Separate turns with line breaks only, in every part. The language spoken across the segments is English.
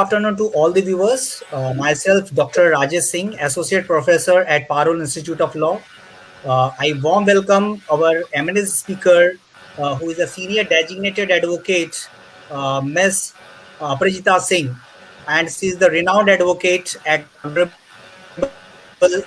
afternoon to all the viewers. Myself, Dr. Rajesh Singh, Associate Professor at Parul Institute of Law. I warm welcome our eminent speaker, who is a Senior Designated Advocate, Ms. Prajita Singh, and she is the renowned advocate at Honorable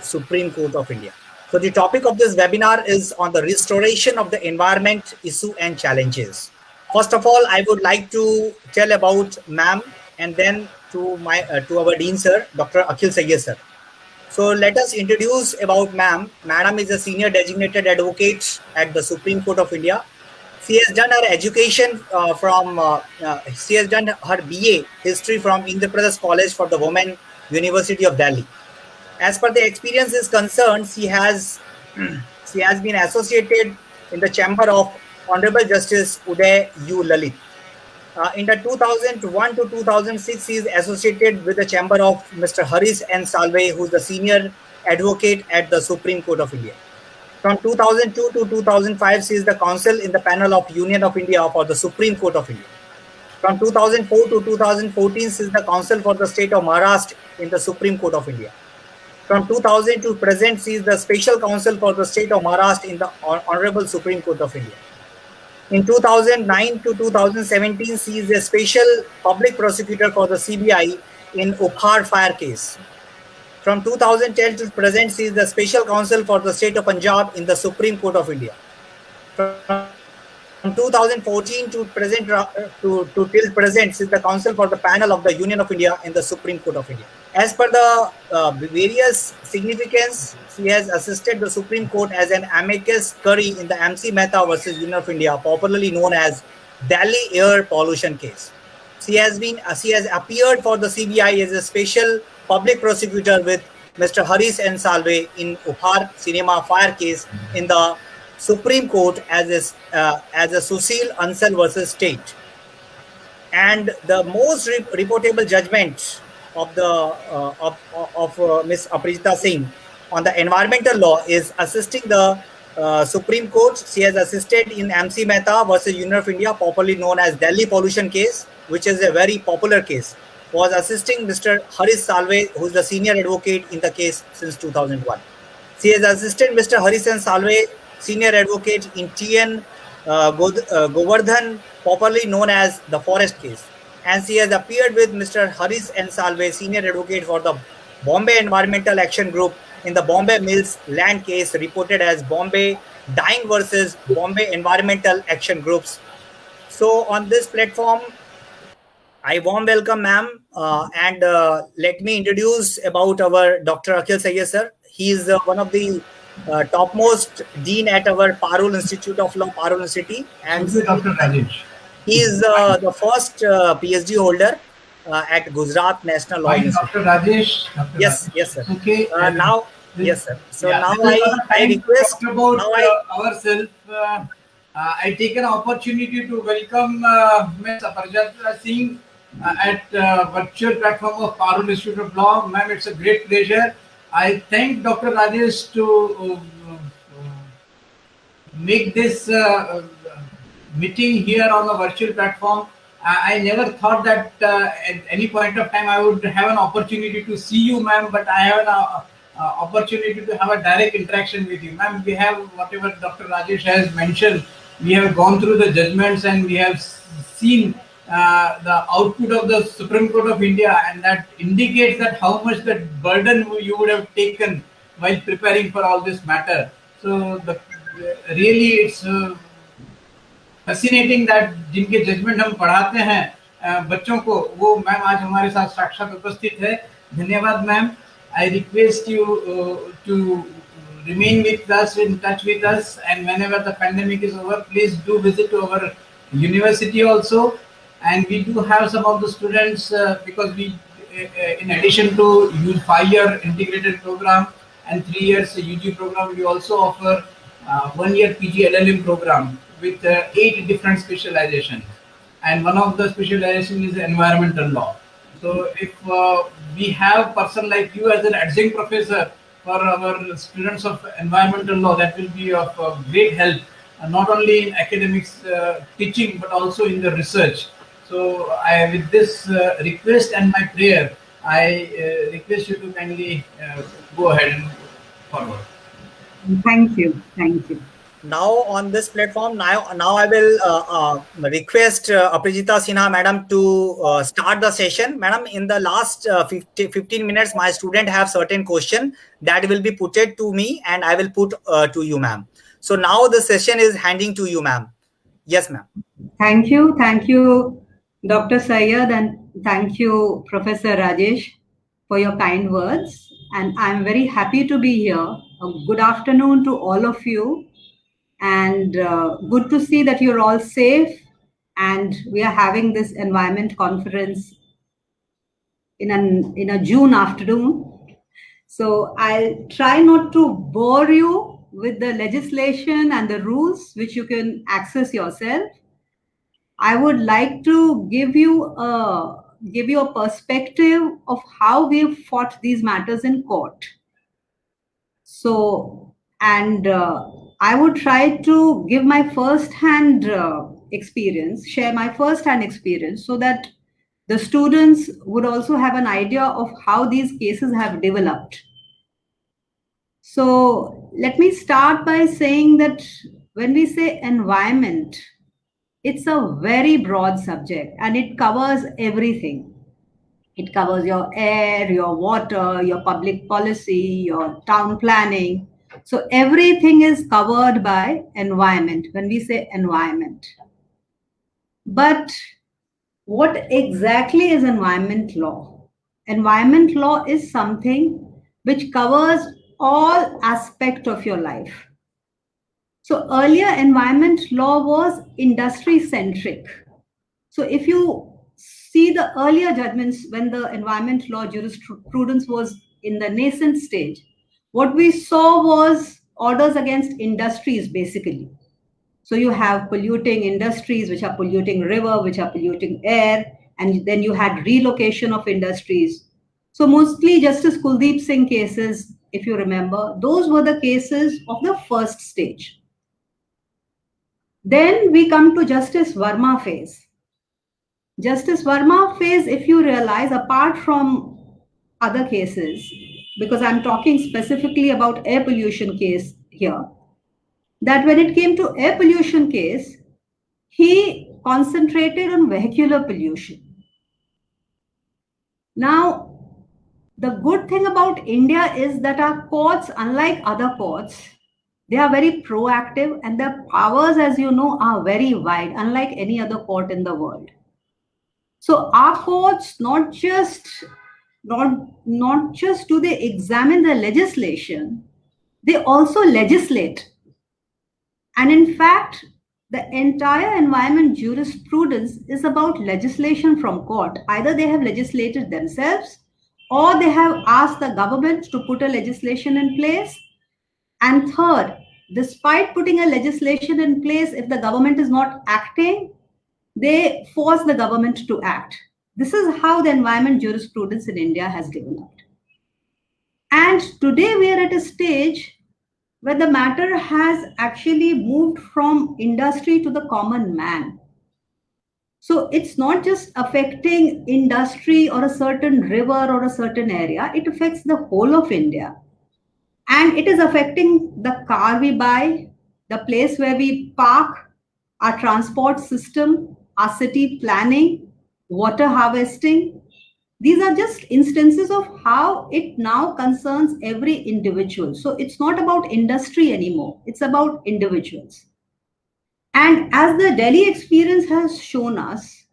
Supreme Court of India. So the topic of this webinar is on the restoration of the environment issue and challenges. First of all, I would like to tell about ma'am and then to our Dean sir, Dr. Akhil Sayyed sir. So let us introduce about ma'am. Madam is a senior designated advocate at the Supreme Court of India. She has done her education she has done her BA history from Indraprasth College for the Women, University of Delhi. As per the experience is concerned, she has been associated in the chamber of Honorable Justice Uday U. Lalit. In the 2001 to 2006, he is associated with the chamber of Mr. Haris N. Salve, who is the senior advocate at the Supreme Court of India. From 2002 to 2005, she is the counsel in the panel of Union of India for the Supreme Court of India. From 2004 to 2014, she is the counsel for the state of Maharashtra in the Supreme Court of India. From 2000 to present, she is the special counsel for the state of Maharashtra in the Honorable Supreme Court of India. In 2009 to 2017, she is a special public prosecutor for the CBI in Ukhar fire case. From 2010 to present, she is the special counsel for the state of Punjab in the Supreme Court of India. From 2014 to present till present, she is the counsel for the panel of the Union of India in the Supreme Court of India. As per the various significance, she has assisted the Supreme Court as an amicus curiae in the MC Mehta versus Union of India, popularly known as Delhi air pollution case. She has appeared for the CBI as a special public prosecutor with Mr. Haris N. Salve in Upar cinema fire case in the Supreme Court as a Sushil Ansal versus State. And the most reportable judgment of Ms. Aprita Singh on the environmental law is assisting the Supreme Court. She has assisted in MC Mehta versus Union of India, popularly known as Delhi pollution case, which is a very popular case. Was assisting Mr. Haris Salve, who is the senior advocate in the case since 2001. She has assisted Mr. Haris N. Salve, senior advocate in TN Govardhan, popularly known as the forest case. And she has appeared with Mr. Haris N. Salve, senior advocate for the Bombay Environmental Action Group in the Bombay Mills land case, reported as Bombay Dyeing versus Bombay Environmental Action Groups. So on this platform, I warm welcome ma'am, and let me introduce about our Dr. Akhil Sayyed sir. He is one of the topmost dean at our Parul Institute of Law, Parul City. And
Dr. Rajesh.
He is the first PhD holder at Gujarat National Law Institute.
Dr. Rajesh.
Yes, sir.
Okay.
Now, yes, sir. So now I request
about ourselves. I take an opportunity to welcome Ms. Prajita Singh at virtual platform of Parul Institute of Law. Ma'am, it's a great pleasure. I thank Dr. Rajesh to make this meeting here on the virtual platform. I never thought that at any point of time I would have an opportunity to see you, ma'am, but I have an opportunity to have a direct interaction with you. Ma'am, we have whatever Dr. Rajesh has mentioned, we have gone through the judgments and we have seen the output of the Supreme Court of India, and that indicates that how much the burden you would have taken while preparing for all this matter. So really it's fascinating that जिनके judgement हम पढ़ाते हैं बच्चों को, वो ma'am आज हमारे साथ साक्षात उपस्थित है. धन्यवाद ma'am. I request you to remain with us, in touch with us, and whenever the pandemic is over, please do visit to our university also. And we do have some of the students because we, in addition to 5-year integrated program and 3 years UG program, we also offer 1-year PG LLM program with 8 different specializations. And one of the specialization is environmental law. So if we have person like you as an adjunct professor for our students of environmental law, that will be of great help, not only in academics teaching, but also in the research. So with this request and my prayer, I request you to kindly go ahead and forward.
Thank you. Thank you.
Now on this platform, now I will request Aprijita Sinha madam to start the session. Madam, in the last 15 minutes, my student have certain question that will be put it to me and I will put to you, ma'am. So now the session is handing to you, ma'am. Yes, ma'am.
Thank you. Thank you, Dr. Sayyed, and thank you, Professor Rajesh, for your kind words. And I'm very happy to be here. A good afternoon to all of you. And good to see that you're all safe. And we are having this environment conference in a June afternoon. So I'll try not to bore you with the legislation and the rules which you can access yourself. I would like to give you a perspective of how we've fought these matters in court. So, and I would try to give my first-hand experience, share my first-hand experience, so that the students would also have an idea of how these cases have developed. So, let me start by saying that when we say environment, it's a very broad subject and it covers everything. It covers your air, your water, your public policy, your town planning. So everything is covered by environment when we say environment. But what exactly is environment law? Environment law is something which covers all aspects of your life. So earlier environment law was industry centric. So if you see the earlier judgments when the environment law jurisprudence was in the nascent stage, what we saw was orders against industries basically. So you have polluting industries which are polluting river, which are polluting air, and then you had relocation of industries. So mostly Justice Kuldeep Singh cases, if you remember, those were the cases of the first stage. Then we come to Justice Verma phase. Justice Verma phase, if you realize, apart from other cases, because I'm talking specifically about air pollution case here, that when it came to air pollution case, he concentrated on vehicular pollution. Now, the good thing about India is that our courts, unlike other courts, they are very proactive and their powers, as you know, are very wide, unlike any other court in the world. So our courts not just do they examine the legislation, they also legislate. And in fact, the entire environment jurisprudence is about legislation from court. Either they have legislated themselves or they have asked the government to put a legislation in place. And third, despite putting a legislation in place, if the government is not acting, they force the government to act. This is how the environment jurisprudence in India has developed. And today we are at a stage where the matter has actually moved from industry to the common man. So it's not just affecting industry or a certain river or a certain area, it affects the whole of India. And it is affecting the car we buy, the place where we park, our transport system, our city planning, water harvesting. These are just instances of how it now concerns every individual. So it's not about industry anymore, it's about individuals. And as the Delhi experience has shown us,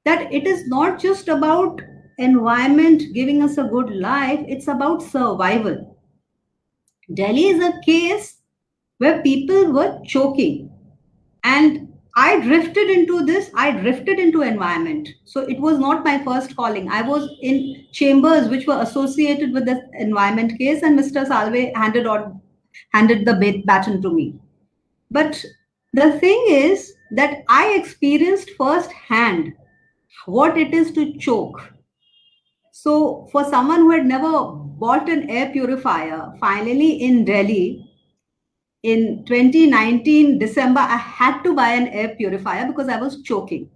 that it is not just about environment giving us a good life, it's about survival. Delhi is a case where people were choking. And I drifted into environment. So it was not my first calling. I was in chambers which were associated with the environment case, and Mr. Salve handed the baton to me. But the thing is that I experienced firsthand what it is to choke. So for someone who had never bought an air purifier, finally in Delhi, in 2019 December, I had to buy an air purifier because I was choking.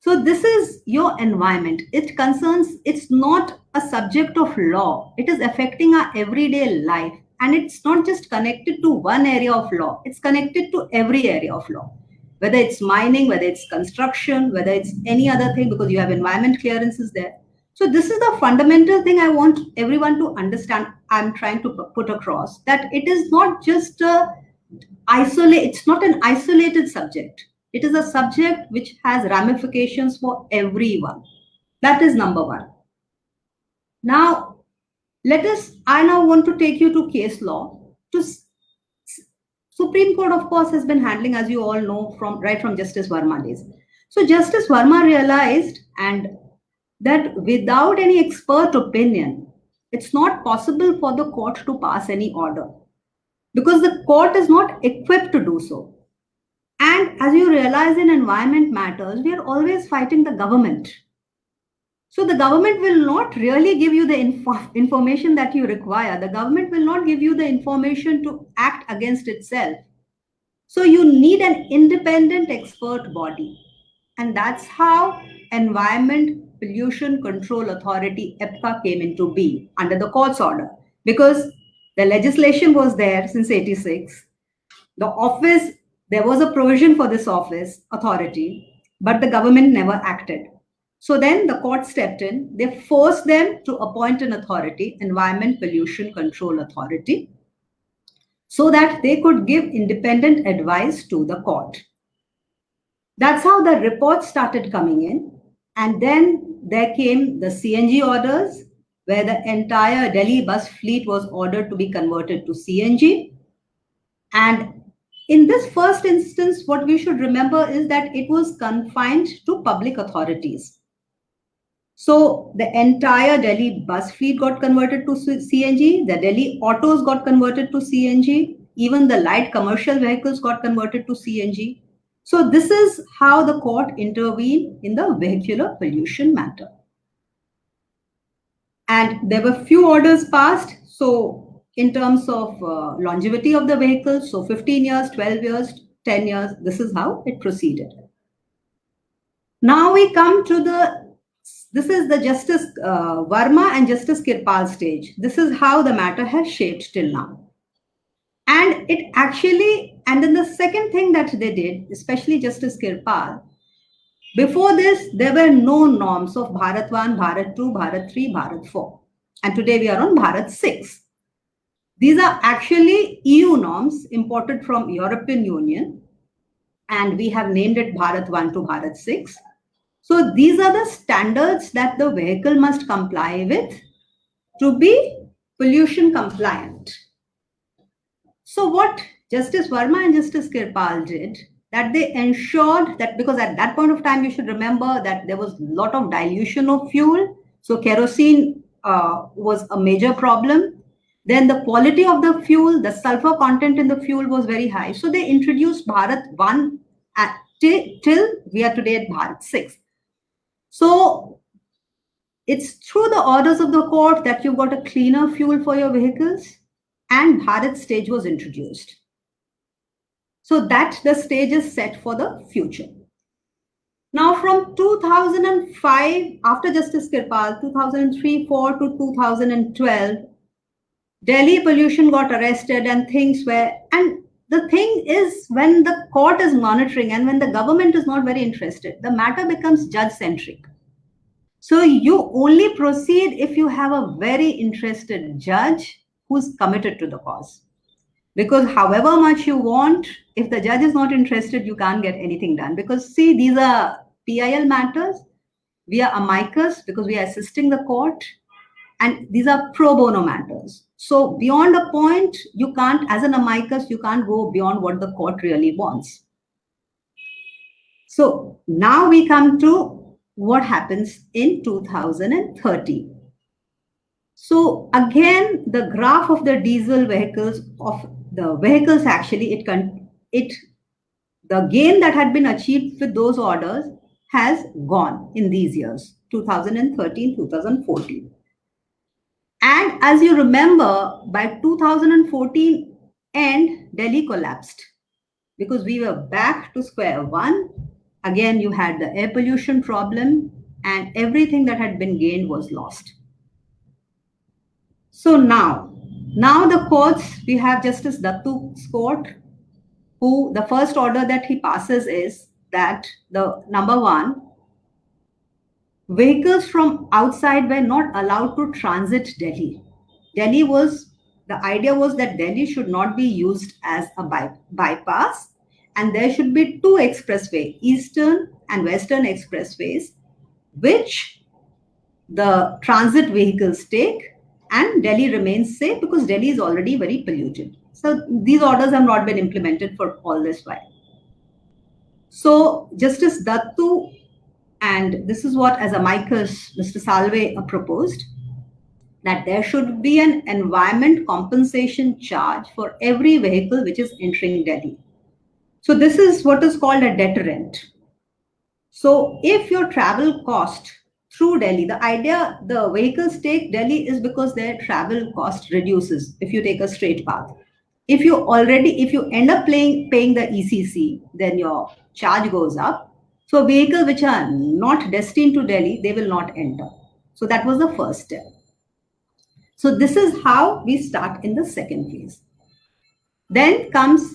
So this is your environment. It concerns, it's not a subject of law. It is affecting our everyday life. And it's not just connected to one area of law, it's connected to every area of law. Whether it's mining, whether it's construction, whether it's any other thing, because you have environment clearances there. So this is the fundamental thing I want everyone to understand. I'm trying to put across that it is not just it's not an isolated subject. It is a subject which has ramifications for everyone. That is number one. Now, I now want to take you to case law. Supreme Court, of course, has been handling, as you all know, from Justice Verma days. So Justice Verma realized and that without any expert opinion, it's not possible for the court to pass any order because the court is not equipped to do so. And as you realize in environment matters, we are always fighting the government. So the government will not really give you the information that you require. The government will not give you the information to act against itself. So you need an independent expert body. And that's how Environment Pollution Control Authority, EPCA, came into being under the court's order. Because the legislation was there since 86. The office, there was a provision for this office, authority, but the government never acted. So then the court stepped in. They forced them to appoint an authority, Environment Pollution Control Authority, so that they could give independent advice to the court. That's how the reports started coming in. And then there came the CNG orders, where the entire Delhi bus fleet was ordered to be converted to CNG. And in this first instance, what we should remember is that it was confined to public authorities. So the entire Delhi bus fleet got converted to CNG, the Delhi autos got converted to CNG, even the light commercial vehicles got converted to CNG. So this is how the court intervened in the vehicular pollution matter. And there were few orders passed. So in terms of longevity of the vehicles, so 15 years, 12 years, 10 years, this is how it proceeded. Now we come to this is the Justice Verma and Justice Kirpal stage. This is how the matter has shaped till now. And it actually, and then the second thing that they did, especially Justice Kirpal, before this, there were no norms of Bharat 1, Bharat 2, Bharat 3, Bharat 4. And today we are on Bharat 6. These are actually EU norms imported from European Union. And we have named it Bharat 1 to Bharat 6. So these are the standards that the vehicle must comply with to be pollution compliant. So what Justice Verma and Justice Kirpal did, that they ensured that, because at that point of time, you should remember that there was a lot of dilution of fuel. So kerosene was a major problem. Then the quality of the fuel, the sulfur content in the fuel was very high. So they introduced Bharat 1 till we are today at Bharat 6. So it's through the orders of the court that you got a cleaner fuel for your vehicles, and Bharat stage was introduced. So that the stage is set for the future. Now from 2005, after Justice Kirpal, 2003-4 to 2012, Delhi pollution got arrested and things were, and the thing is, when the court is monitoring and when the government is not very interested, the matter becomes judge-centric. So you only proceed if you have a very interested judge who's committed to the cause. Because however much you want, if the judge is not interested, you can't get anything done. Because see, these are PIL matters. We are amicus because we are assisting the court. And these are pro bono matters. So beyond a point, you can't, as an amicus, you can't go beyond what the court really wants. So now we come to what happens in 2030. So again, the graph of the diesel vehicles, of the vehicles actually, the gain that had been achieved with those orders has gone in these years, 2013, 2014. And as you remember, by 2014 end, Delhi collapsed because we were back to square one Again, you had the air pollution problem, and everything that had been gained was lost. So now the courts, we have Justice Dattu's court, who the first order that he passes is that the number one, vehicles from outside were not allowed to transit Delhi. The idea was that Delhi should not be used as a bypass, and there should be two expressways, Eastern and Western expressways, which the transit vehicles take, and Delhi remains safe because Delhi is already very polluted. So these orders have not been implemented for all this while. So Justice Dattu, and this is what as amicus Mr. Salve proposed, that there should be an environment compensation charge for every vehicle which is entering Delhi. So this is what is called a deterrent. So if your travel cost through Delhi, the idea the vehicles take Delhi is because their travel cost reduces if you take a straight path. If you end up paying the ECC, then your charge goes up. So vehicles which are not destined to Delhi, they will not enter. So that was the first step. So this is how we start in the second phase. Then comes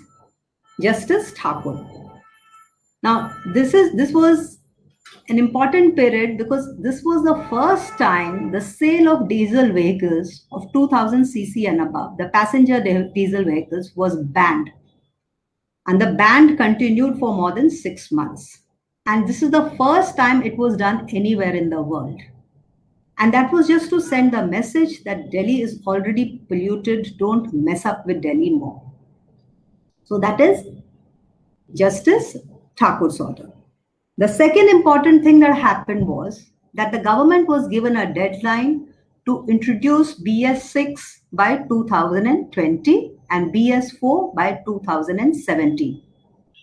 Justice Thakur. Now this was an important period because this was the first time the sale of diesel vehicles of 2000 cc and above, the passenger diesel vehicles, was banned. And the ban continued for more than 6 months. And this is the first time it was done anywhere in the world. And that was just to send the message that Delhi is already polluted, don't mess up with Delhi more. So that is Justice Thakur's order. The second important thing that happened was that the government was given a deadline to introduce BS6 by 2020 and BS4 by 2017.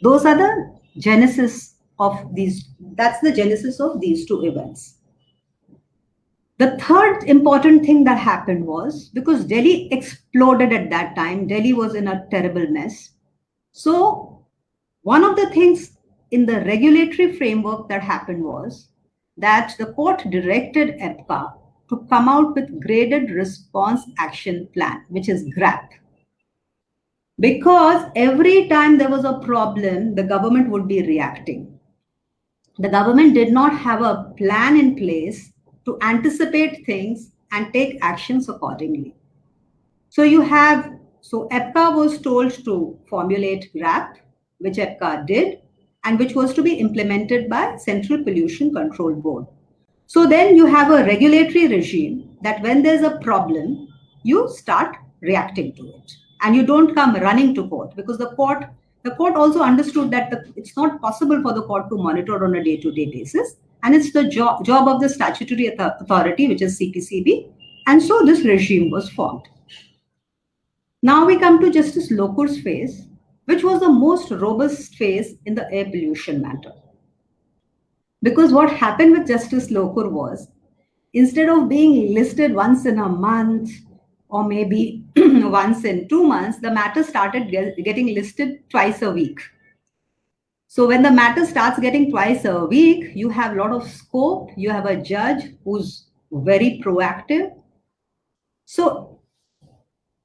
Those are the genesis of these, that's the genesis of these two events. The third important thing that happened was, because Delhi exploded at that time, Delhi was in a terrible mess. So one of the things in the regulatory framework that happened was that the court directed EPCA to come out with graded response action plan, which is GRAP. Because every time there was a problem, the government would be reacting. The government did not have a plan in place to anticipate things and take actions accordingly. So EPCA was told to formulate GRAP, which EPCA did, and which was to be implemented by Central Pollution Control Board. So then you have a regulatory regime that when there's a problem, you start reacting to it. And you don't come running to court, because the court also understood that it's not possible for the court to monitor on a day-to-day basis. And it's the job of the statutory authority, which is CPCB. And so this regime was formed. Now we come to Justice Lokur's phase, which was the most robust phase in the air pollution matter. Because what happened with Justice Lokur was, instead of being listed once in a month or maybe once in 2 months, the matter started getting listed twice a week. So when the matter starts getting twice a week, you have a lot of scope. You have a judge who's very proactive. So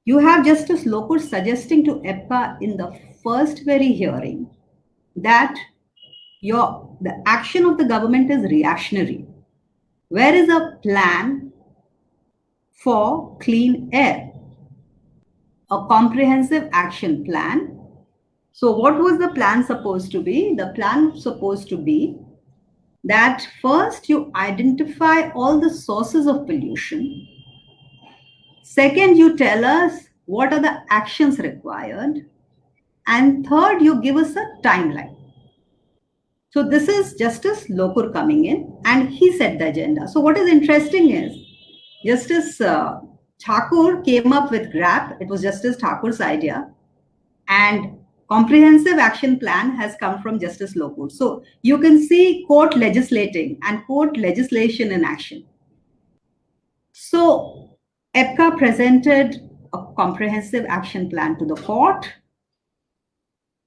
you have Justice Lokur suggesting to EPCA in the first very hearing that the action of the government is reactionary. Where is a plan for clean air? A comprehensive action plan. So what was the plan supposed to be? The plan was supposed to be that first you identify all the sources of pollution. Second, you tell us what are the actions required. And third, you give us a timeline. So this is Justice Lokur coming in, and he set the agenda. So what is interesting is Justice Thakur came up with GRAP. It was Justice Thakur's idea. And comprehensive action plan has come from Justice Lokur. So you can see court legislating and court legislation in action. So EPCA presented a comprehensive action plan to the court.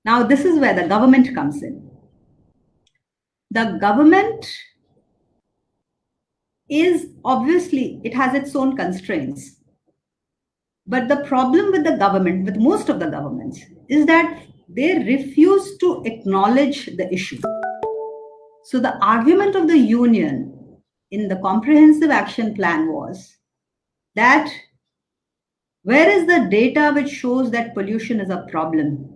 Now this is where the government comes in. the government is obviously, it has its own constraints. But the problem with the government, with most of the governments, is that they refuse to acknowledge the issue. So the argument of the union in the comprehensive action plan was that where is the data which shows that pollution is a problem?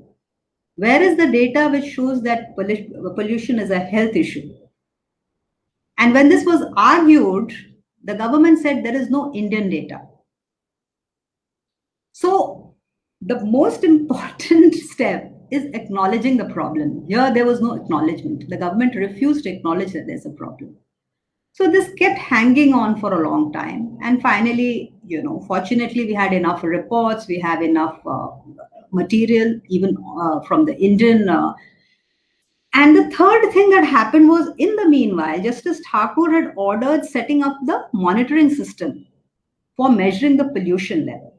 Where is the data which shows that pollution is a health issue? And when this was argued, the government said there is no Indian data. So the most important step is acknowledging the problem. Here, there was no acknowledgement. The government refused to acknowledge that there's a problem. So this kept hanging on for a long time. And finally, fortunately, we had enough reports, we have enough material, even from the Indian. And the third thing that happened was, in the meanwhile, Justice Thakur had ordered setting up the monitoring system for measuring the pollution level.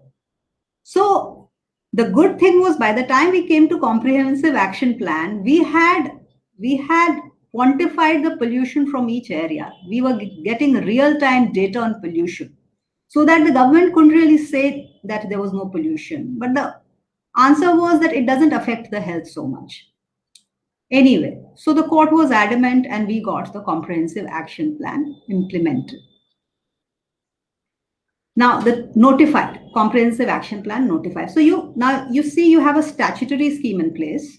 So the good thing was, by the time we came to comprehensive action plan, we had quantified the pollution from each area. We were getting real-time data on pollution, so that the government couldn't really say that there was no pollution. But the answer was that it doesn't affect the health so much. Anyway, so the court was adamant and we got the comprehensive action plan implemented. Now, the notified, comprehensive action plan notified. So you see you have a statutory scheme in place.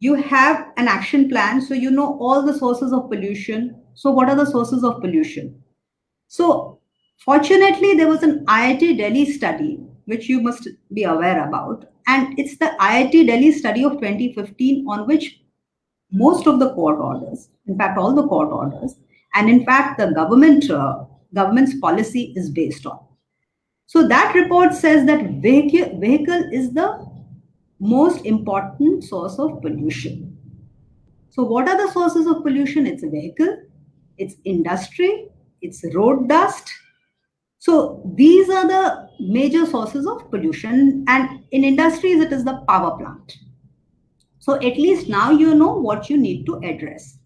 You have an action plan, so you know all the sources of pollution. So what are the sources of pollution? So fortunately, there was an IIT Delhi study, which you must be aware about. And it's the IIT Delhi study of 2015 on which most of the court orders, in fact, all the court orders, and in fact, the government's policy is based on. So that report says that vehicle is the most important source of pollution. So what are the sources of pollution? It's a vehicle, it's industry, it's road dust. So these are the major sources of pollution. And in industries, it is the power plant. So at least now you know what you need to address.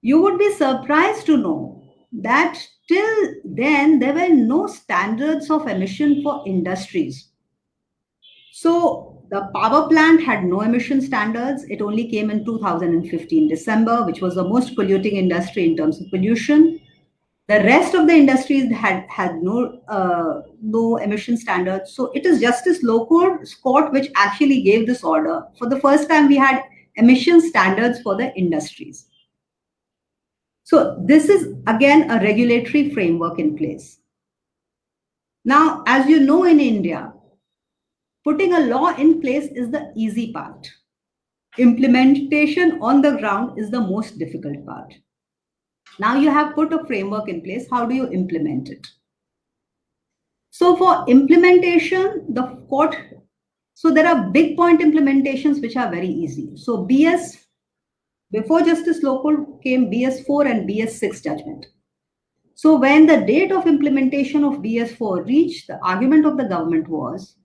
You would be surprised to know that till then there were no standards of emission for industries. So the power plant had no emission standards. It only came in 2015 December, which was the most polluting industry in terms of pollution. The rest of the industries had no emission standards. So it is Justice Lokur's court which actually gave this order. For the first time, we had emission standards for the industries. So this is again a regulatory framework in place. Now, as you know, in India, putting a law in place is the easy part. Implementation on the ground is the most difficult part. Now you have put a framework in place. How do you implement it? So for implementation, the court, so there are big point implementations which are very easy. So before Justice Lokur came BS4 and BS6 judgment. So when the date of implementation of BS4 reached, the argument of the government was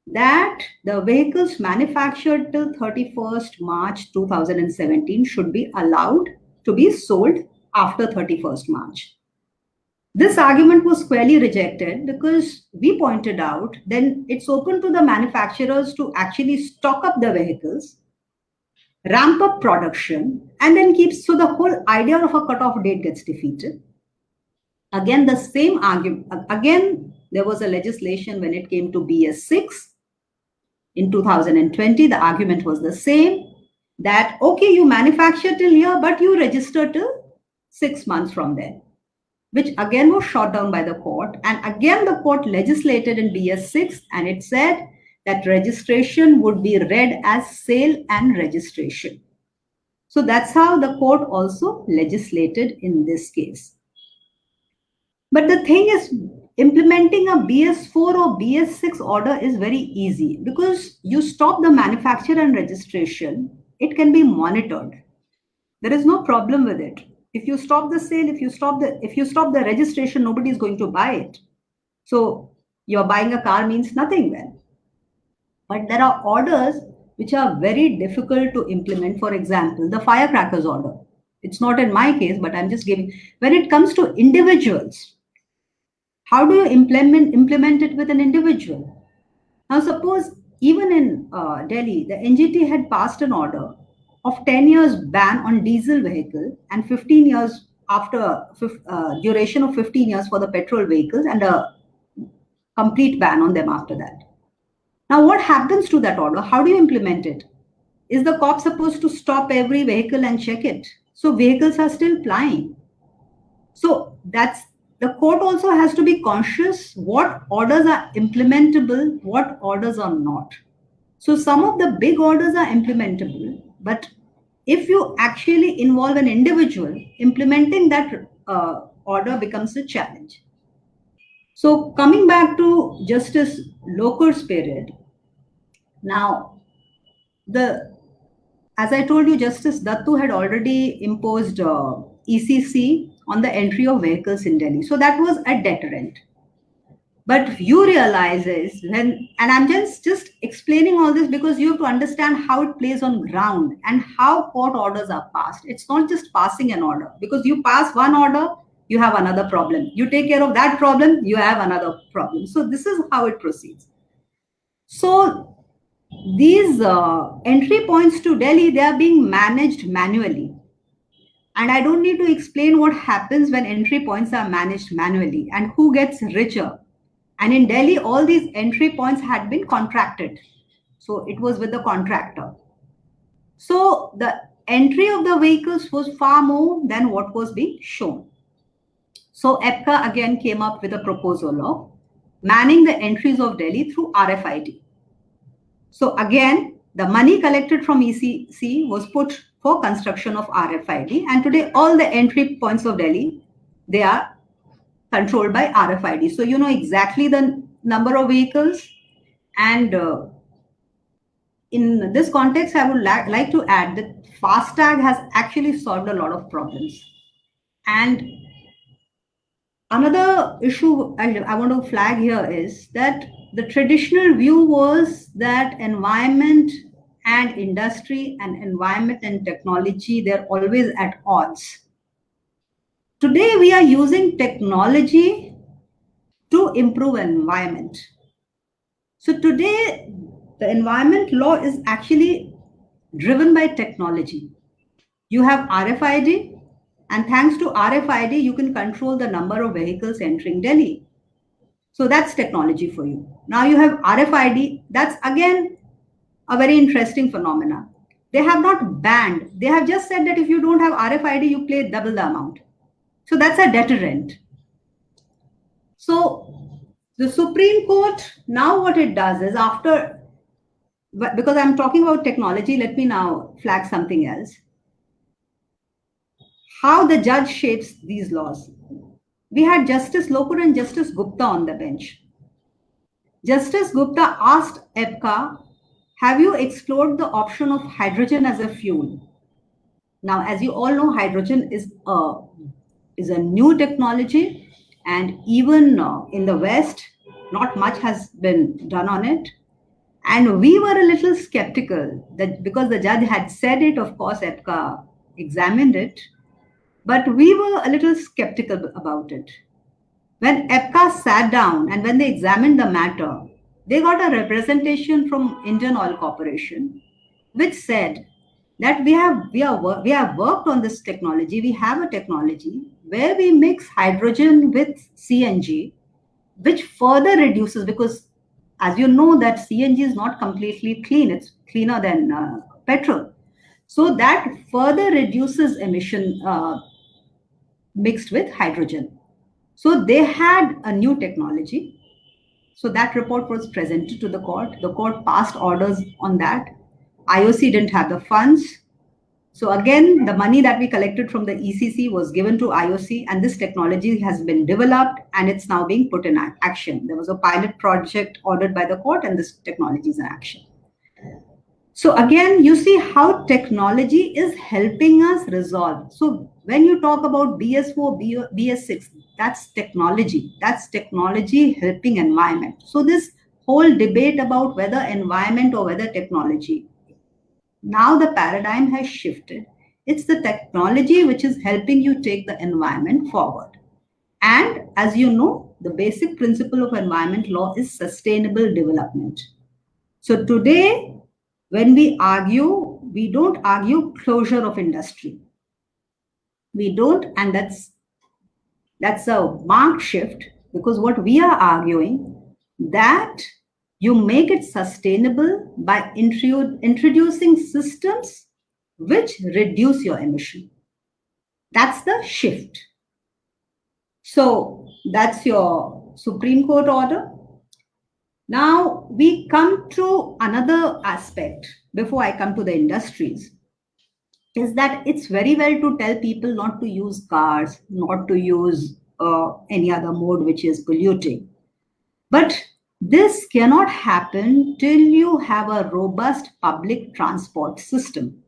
that the vehicles manufactured till 31st March 2017 should be allowed to be sold after 31st March. This argument was squarely rejected because we pointed out then it's open to the manufacturers to actually stock up the vehicles, ramp up production, and then so the whole idea of a cutoff date gets defeated. Again, the same argument, again, there was a legislation when it came to BS6 in 2020, the argument was the same, that okay, you manufacture till here, but you register till 6 months from there, which again was shot down by the court. And again, the court legislated in BS6 and it said that registration would be read as sale and registration. So that's how the court also legislated in this case. But the thing is, implementing a BS4 or BS6 order is very easy because you stop the manufacture and registration, it can be monitored. There is no problem with it. If you stop the sale, if you stop the registration, nobody is going to buy it. So you're buying a car means nothing then. But there are orders which are very difficult to implement. For example, the firecrackers order. It's not in my case, but I'm just giving. When it comes to individuals, how do you implement it with an individual? Now, suppose even in Delhi, the NGT had passed an order of 10 years ban on diesel vehicle and 15 years after duration of 15 years for the petrol vehicles and a complete ban on them after that. Now, what happens to that order? How do you implement it? Is the cop supposed to stop every vehicle and check it? So vehicles are still plying. So that's the court also has to be conscious what orders are implementable, what orders are not. So some of the big orders are implementable, but if you actually involve an individual, implementing that order becomes a challenge. So coming back to Justice Lokur's period, now as I told you, Justice Dattu had already imposed ECC on the entry of vehicles in Delhi. So that was a deterrent. But you realize is when, and I'm just explaining all this because you have to understand how it plays on ground and how court orders are passed. It's not just passing an order, because you pass one order, you have another problem. You take care of that problem, you have another problem. So this is how it proceeds. So these entry points to Delhi, they are being managed manually. And I don't need to explain what happens when entry points are managed manually and who gets richer. And in Delhi, all these entry points had been contracted. So it was with the contractor. So the entry of the vehicles was far more than what was being shown. So EPCA again came up with a proposal of manning the entries of Delhi through RFID. So again, the money collected from ECC was put for construction of RFID. And today, all the entry points of Delhi, they are controlled by RFID. So you know exactly the number of vehicles. And in this context, I would like to add that FASTag has actually solved a lot of problems. And another issue I want to flag here is that the traditional view was that environment and industry and environment and technology, they're always at odds. Today, we are using technology to improve environment. So today, the environment law is actually driven by technology. You have RFID, and thanks to RFID, you can control the number of vehicles entering Delhi. So that's technology for you. Now you have RFID. That's again a very interesting phenomena. They have not banned. They have just said that if you don't have RFID, you pay double the amount. So that's a deterrent. So the Supreme Court, now what it does is after, because I'm talking about technology, let me now flag something else. How the judge shapes these laws. We had Justice Lokur and Justice Gupta on the bench. Justice Gupta asked EPCA, have you explored the option of hydrogen as a fuel? Now, as you all know, hydrogen is a new technology, and even in the West, not much has been done on it. And we were a little skeptical that because the judge had said it, of course, EPCA examined it, but we were a little skeptical about it. When EPCA sat down and when they examined the matter, they got a representation from Indian Oil Corporation, which said that we have worked on this technology. We have a technology where we mix hydrogen with CNG, which further reduces, because as you know that CNG is not completely clean, it's cleaner than petrol. So that further reduces emission mixed with hydrogen. So they had a new technology. So that report was presented to the court. The court passed orders on that. IOC didn't have the funds. So again, the money that we collected from the ECC was given to IOC, and this technology has been developed and it's now being put in action. There was a pilot project ordered by the court and this technology is in action. So again, you see how technology is helping us resolve. So when you talk about BS4, BS6, that's technology. That's technology helping environment. So this whole debate about whether environment or whether technology, now the paradigm has shifted. It's the technology which is helping you take the environment forward. And as you know, the basic principle of environment law is sustainable development. So today, when we argue, we don't argue closure of industry. We don't, and that's a marked shift, because what we are arguing, that you make it sustainable by introducing systems which reduce your emission. That's the shift. So that's your Supreme Court order. Now we come to another aspect before I come to the industries, is that it's very well to tell people not to use cars, not to use any other mode which is polluting. But this cannot happen till you have a robust public transport system.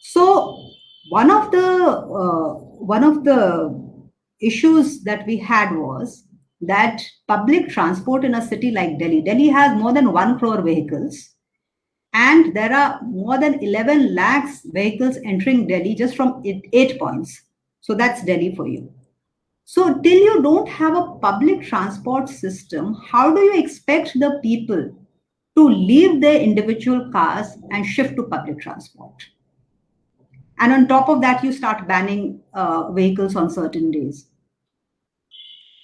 So one of the issues that we had was that public transport in a city like Delhi has more than 1 crore vehicles, and there are more than 11 lakhs vehicles entering Delhi just from 8 points. So that's Delhi for you. So till you don't have a public transport system, how do you expect the people to leave their individual cars and shift to public transport? And on top of that, you start banning vehicles on certain days.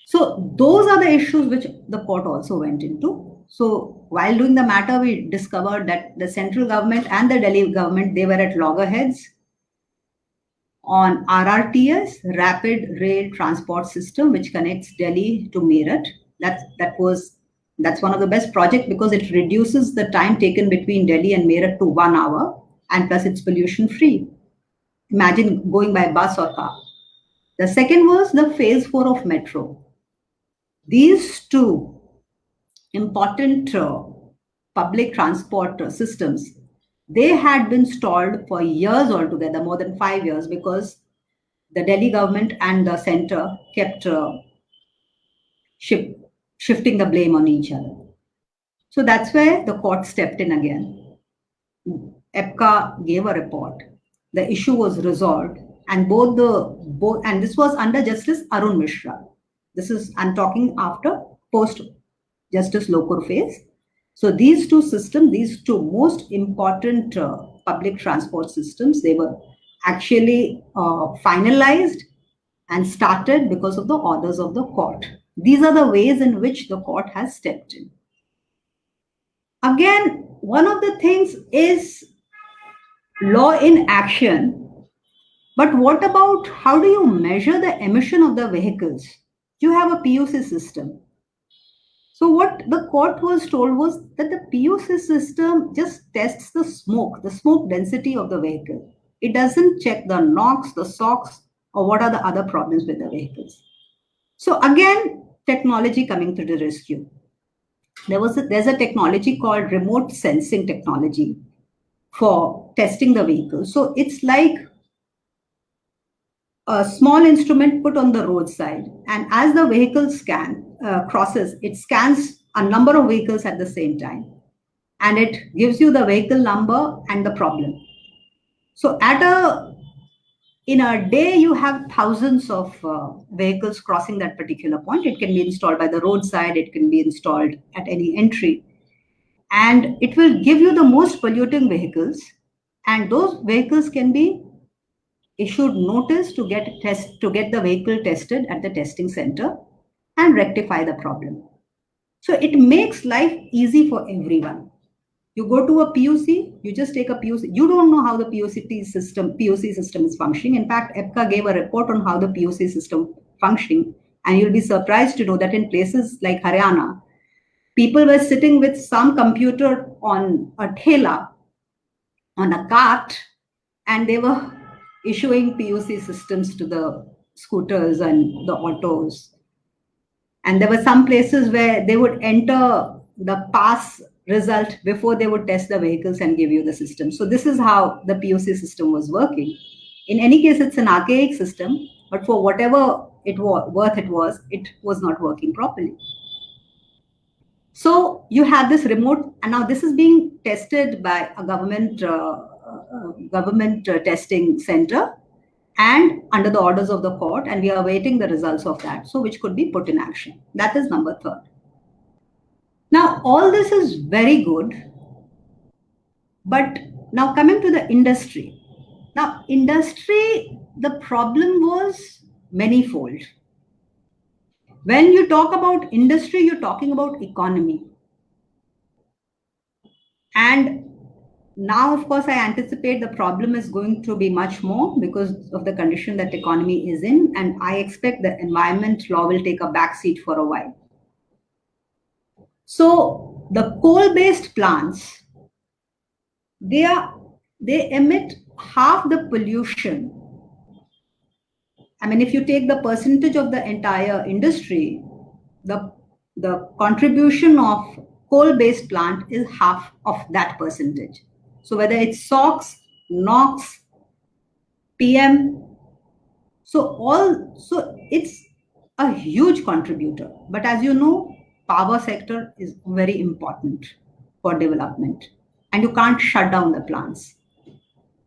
So those are the issues which the court also went into. So while doing the matter, we discovered that the central government and the Delhi government, they were at loggerheads on RRTS, Rapid Rail Transport System, which connects Delhi to Meerut. That's one of the best projects, because it reduces the time taken between Delhi and Meerut to 1 hour, and plus it's pollution free. Imagine going by bus or car. The second was the phase 4 of metro. These two important public transport systems, they had been stalled for years altogether, more than 5 years, because the Delhi government and the center kept shifting the blame on each other. So that's where the court stepped in again. EPCA gave a report. The issue was resolved, and and this was under Justice Arun Mishra. I'm talking after post Justice Lokur phase. So these two systems, these two most important public transport systems, they were actually finalized and started because of the orders of the court. These are the ways in which the court has stepped in. Again, one of the things is law in action. But what about how do you measure the emission of the vehicles? You have a PUC system. So what the court was told was that the PUC system just tests the smoke density of the vehicle. It doesn't check the NOx, the SOx, or what are the other problems with the vehicles. So again, technology coming to the rescue. There's a technology called remote sensing technology for testing the vehicle. So it's like a small instrument put on the roadside, and as the vehicle crosses, it scans a number of vehicles at the same time, and it gives you the vehicle number and the problem. So in a day, you have thousands of vehicles crossing that particular point. It can be installed by the roadside, it can be installed at any entry, and it will give you the most polluting vehicles, and those vehicles can be issued notice to get the vehicle tested at the testing center and rectify the problem. So it makes life easy for everyone. You go to a PUC, you just take a PUC. You don't know how the PUC system is functioning. In fact, EPCA gave a report on how the PUC system functioning, and you'll be surprised to know that in places like Haryana, people were sitting with some computer on a thela, on a cart, and they were issuing PUC systems to the scooters and the autos. And there were some places where they would enter the pass result before they would test the vehicles and give you the system. So this is how the PUC system was working. In any case, it's an archaic system, but for whatever it was not working properly. So you have this remote, and now this is being tested by a government government testing center and under the orders of the court, and we are awaiting the results of that, so which could be put in action. That is number third. Now, all this is very good, but now coming to the industry. Now, industry, the problem was manifold. When you talk about industry, you're talking about economy. And now, of course, I anticipate the problem is going to be much more because of the condition that the economy is in. And I expect the environment law will take a backseat for a while. So the coal-based plants, they emit half the pollution. I mean, if you take the percentage of the entire industry, the contribution of coal-based plant is half of that percentage. So whether it's SOx, NOx, PM, so it's a huge contributor. But as you know, power sector is very important for development, and you can't shut down the plants.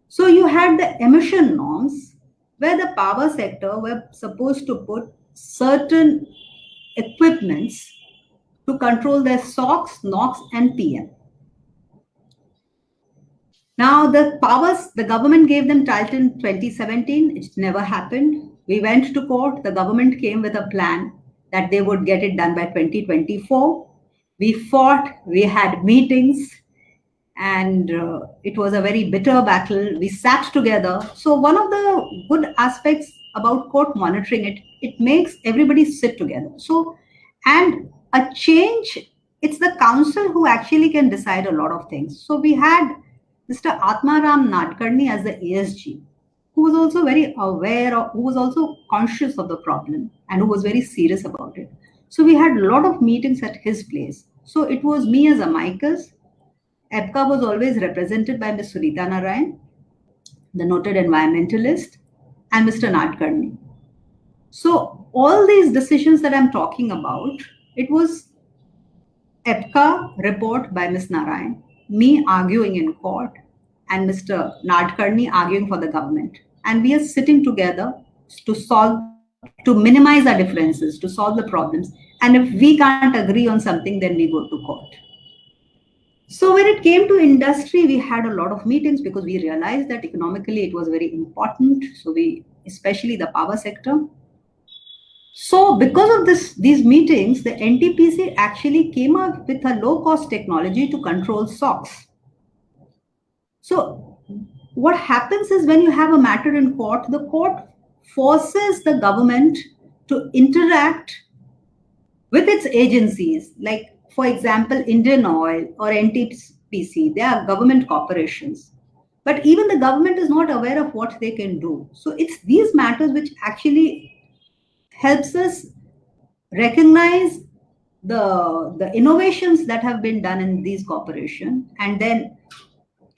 So you had the emission norms where the power sector were supposed to put certain equipments to control their SOx, NOx, and PM. Now the government gave them title in 2017. It never happened. We went to court. The government came with a plan that they would get it done by 2024. We fought. We had meetings. And it was a very bitter battle. We sat together. So one of the good aspects about court monitoring, it makes everybody sit together. So, and a change, it's the council who actually can decide a lot of things. So we had Mr. Atmaram Nadkarni as the ASG, who was also very aware of, who was also conscious of the problem and who was very serious about it. So we had a lot of meetings at his place. So it was me as amicus. EPCA was always represented by Ms. Sunita Narayan, the noted environmentalist, and Mr. Nadkarni. So all these decisions that I'm talking about, it was EPCA report by Ms. Narayan, me arguing in court, and Mr. Nadkarni arguing for the government. And we are sitting together to minimize our differences, to solve the problems. And if we can't agree on something, then we go to court. So when it came to industry, we had a lot of meetings because we realized that economically it was very important. So especially the power sector. So because of these meetings, the NTPC actually came up with a low-cost technology to control SOx. So what happens is when you have a matter in court, the court forces the government to interact with its agencies, like, for example, Indian Oil or NTPC, they are government corporations. But even the government is not aware of what they can do. So it's these matters which actually helps us recognize the innovations that have been done in these corporations. And then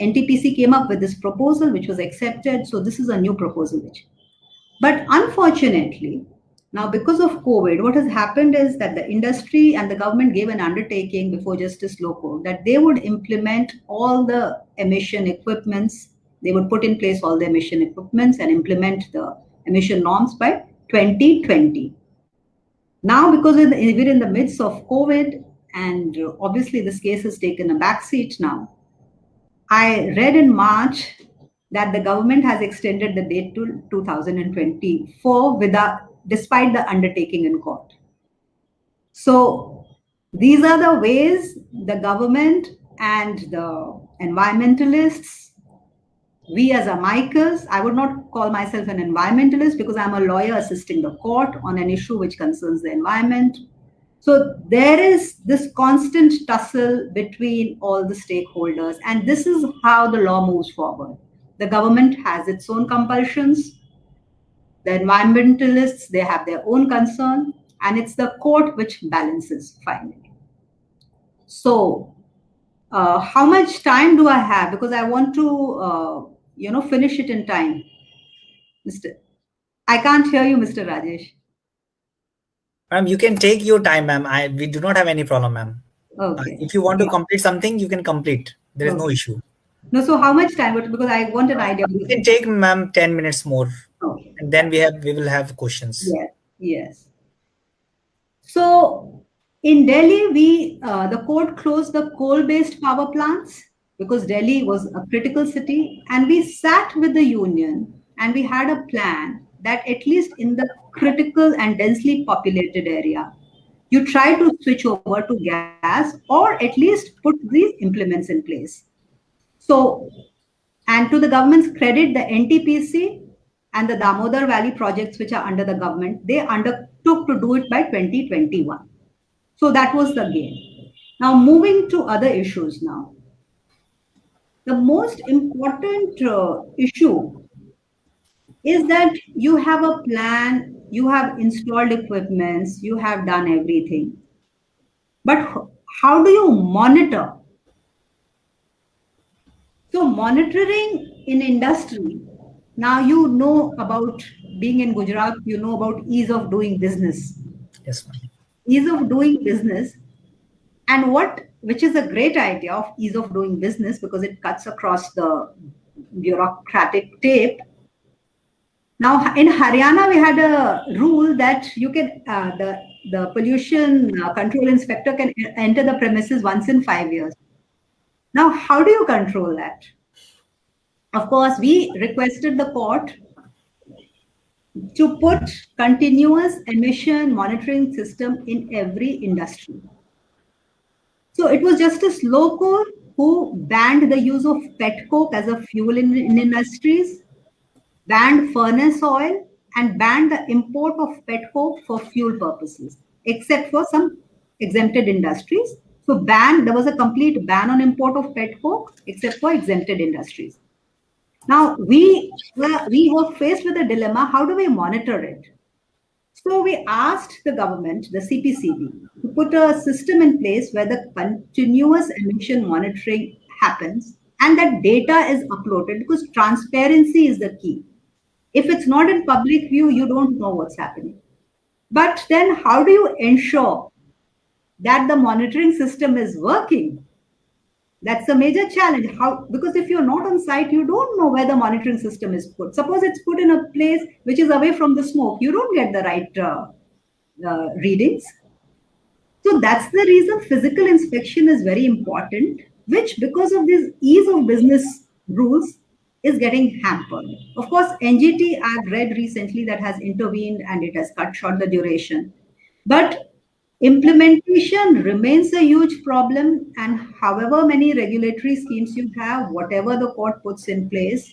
NTPC came up with this proposal, which was accepted. So this is a new proposal. But unfortunately, now because of COVID, what has happened is that the industry and the government gave an undertaking before Justice Loco that they would implement all the emission equipments. They would put in place all the emission equipments and implement the emission norms by 2020. Now, because we're in the midst of COVID, and obviously this case has taken a backseat now, I read in March that the government has extended the date to 2024 despite the undertaking in court. So these are the ways the government and the environmentalists, we as amicus, I would not call myself an environmentalist because I'm a lawyer assisting the court on an issue which concerns the environment. So there is this constant tussle between all the stakeholders, and this is how the law moves forward. The government has its own compulsions. The environmentalists, they have their own concern, and it's the court which balances finally. So how much time do I have? Because I want to, finish it in time. I can't hear you, Mr. Rajesh.
Ma'am, you can take your time, ma'am. We do not have any problem, ma'am.
Okay.
If you want to complete something, you can complete. There is no issue.
No, so how much time? Because I want an idea.
You can take, ma'am, 10 minutes more,
Okay.
and then we will have questions.
Yes. Yes. So in Delhi, the court closed the coal-based power plants because Delhi was a critical city, and we sat with the union and we had a plan that at least in the critical and densely populated area, you try to switch over to gas or at least put these implements in place. So, and to the government's credit, the NTPC and the Damodar Valley projects, which are under the government, they undertook to do it by 2021. So that was the gain. Now, moving to other issues now. The most important issue is that you have a plan, you have installed equipments, you have done everything. But how do you monitor? So, monitoring in industry, now you know about being in Gujarat, you know about ease of doing business.
Yes, ma'am.
Ease of doing business, and which is a great idea of ease of doing business because it cuts across the bureaucratic tape. Now, in Haryana, we had a rule that you can the pollution control inspector can enter the premises once in 5 years. Now, how do you control that? Of course, we requested the court to put continuous emission monitoring system in every industry. So it was Justice Lokur who banned the use of pet coke as a fuel in industries, banned furnace oil, and banned the import of pet coke for fuel purposes, except for some exempted industries. So there was a complete ban on import of pet coke, except for exempted industries. Now we were faced with a dilemma: how do we monitor it? So we asked the government, the CPCB, to put a system in place where the continuous emission monitoring happens and that data is uploaded because transparency is the key. If it's not in public view, you don't know what's happening. But then how do you ensure that the monitoring system is working? That's a major challenge. How? Because if you're not on site, you don't know where the monitoring system is put. Suppose it's put in a place which is away from the smoke, you don't get the right readings. So that's the reason physical inspection is very important, which because of this ease of business rules is getting hampered. Of course, NGT I've read recently that has intervened and it has cut short the duration. But implementation remains a huge problem, and however many regulatory schemes you have, whatever the court puts in place,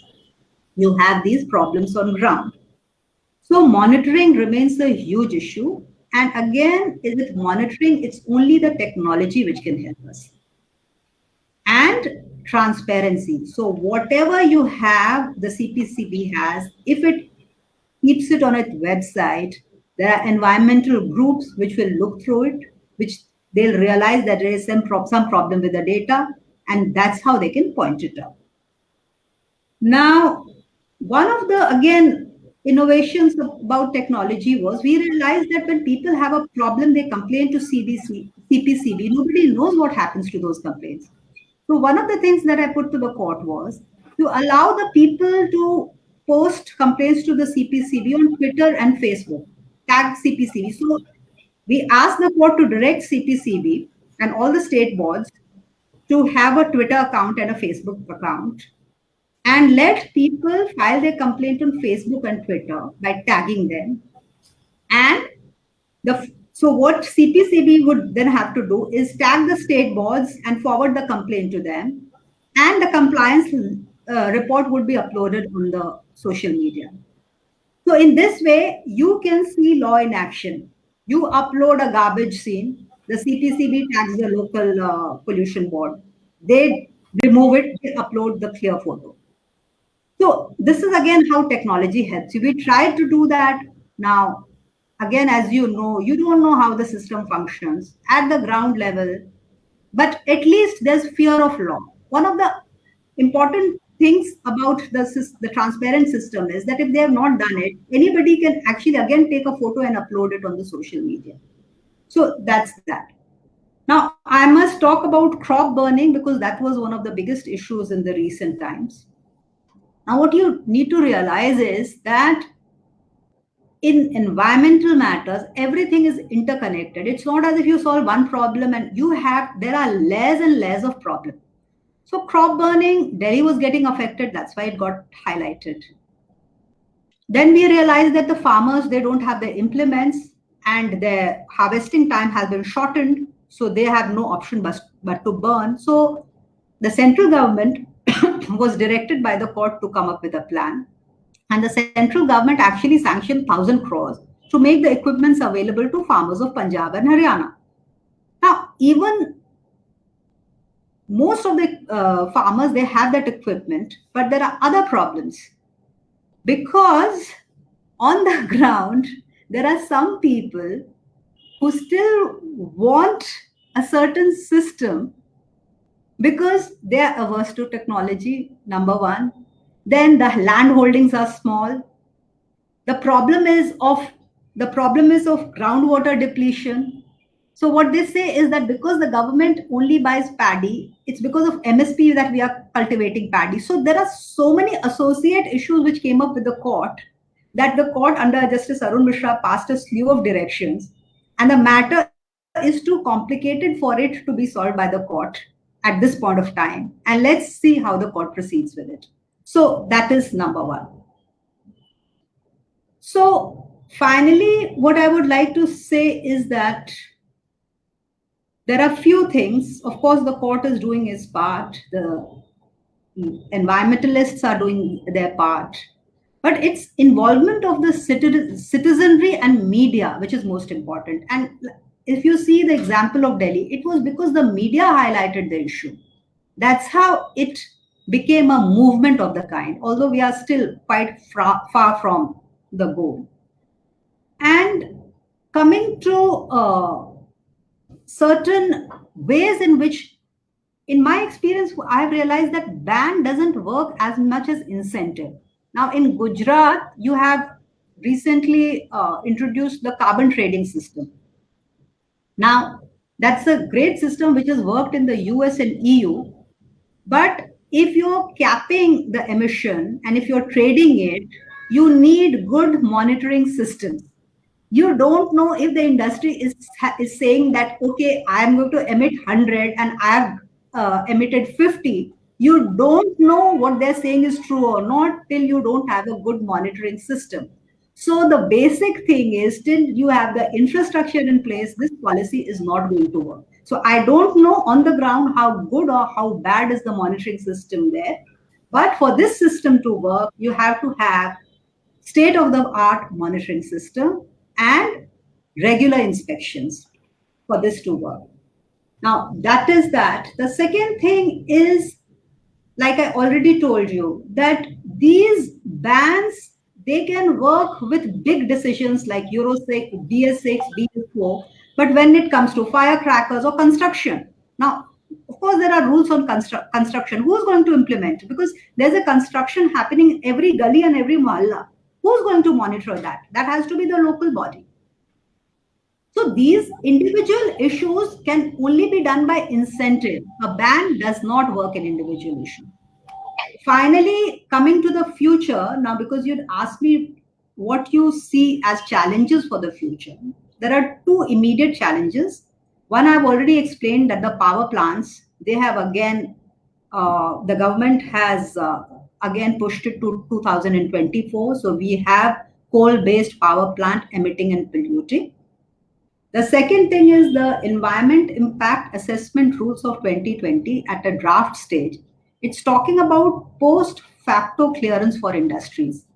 you have these problems on ground. So monitoring remains a huge issue. And again, is it monitoring? It's only the technology which can help us. And transparency. So whatever you have, the CPCB has, if it keeps it on its website, there are environmental groups which will look through it, which they'll realize that there is some problem with the data, and that's how they can point it out. Now, one of the, again, innovations about technology was we realized that when people have a problem, they complain to CPCB. Nobody knows what happens to those complaints. So one of the things that I put to the court was to allow the people to post complaints to the CPCB on Twitter and Facebook, tag CPCB. So we asked the court to direct CPCB and all the state boards to have a Twitter account and a Facebook account and let people file their complaint on Facebook and Twitter by tagging them. And so what CPCB would then have to do is tag the state boards and forward the complaint to them, and the compliance report would be uploaded on the social media. So in this way, you can see law in action. You upload a garbage scene, the CPCB tags the local pollution board. They remove it, they upload the clear photo. So this is again how technology helps you. We tried to do that. Now, again, as you know, you don't know how the system functions at the ground level, but at least there's fear of law. One of the important things about the transparent system is that if they have not done it, anybody can actually again take a photo and upload it on the social media. So that's that. Now, I must talk about crop burning because that was one of the biggest issues in the recent times. Now, what you need to realize is that in environmental matters, everything is interconnected. It's not as if you solve one problem and there are layers and layers of problems. So crop burning, Delhi was getting affected. That's why it got highlighted. Then we realized that the farmers, they don't have their implements and their harvesting time has been shortened. So they have no option but to burn. So the central government was directed by the court to come up with a plan. And the central government actually sanctioned 1,000 crores to make the equipments available to farmers of Punjab and Haryana. Now, even most of the farmers, they have that equipment, but there are other problems because on the ground there are some people who still want a certain system because they are averse to technology, number one. Then the land holdings are small. The problem is of groundwater depletion. So what they say is that because the government only buys paddy, it's because of MSP that we are cultivating paddy. So there are so many associate issues which came up with the court that the court under Justice Arun Mishra passed a slew of directions. And the matter is too complicated for it to be solved by the court at this point of time. And let's see how the court proceeds with it. So that is number one. So finally, what I would like to say is that there are few things. Of course, the court is doing its part. The environmentalists are doing their part. But it's involvement of the citizenry and media, which is most important. And if you see the example of Delhi, it was because the media highlighted the issue. That's how it became a movement of the kind, although we are still quite far from the goal. And coming to certain ways in which, in my experience, I've realized that ban doesn't work as much as incentive. Now, in Gujarat, you have recently introduced the carbon trading system. Now, that's a great system which has worked in the US and EU. But if you're capping the emission and if you're trading it, you need good monitoring systems. You don't know if the industry is saying that, okay, I am going to emit 100 and I have emitted 50. You don't know what they're saying is true or not till you don't have a good monitoring system. So the basic thing is, till you have the infrastructure in place, this policy is not going to work. So I don't know on the ground how good or how bad is the monitoring system there. But for this system to work, you have to have state-of-the-art monitoring system and regular inspections for this to work. Now, that is that. The second thing is, like I already told you, that these bans, they can work with big decisions like Euro 6, BS6, BS4, but when it comes to firecrackers or construction, now, of course, there are rules on construction. Who's going to implement? Because there's a construction happening in every gully and every mohalla. Who's going to monitor that? That has to be the local body. So these individual issues can only be done by incentive. A ban does not work in individual issues. Finally, coming to the future, now because you'd asked me what you see as challenges for the future, there are two immediate challenges. One, I've already explained that the power plants, they have again, the government has again pushed it to 2024. So we have coal-based power plant emitting and polluting. The second thing is the Environment Impact Assessment Rules of 2020 at a draft stage. It's talking about post-facto clearance for industries,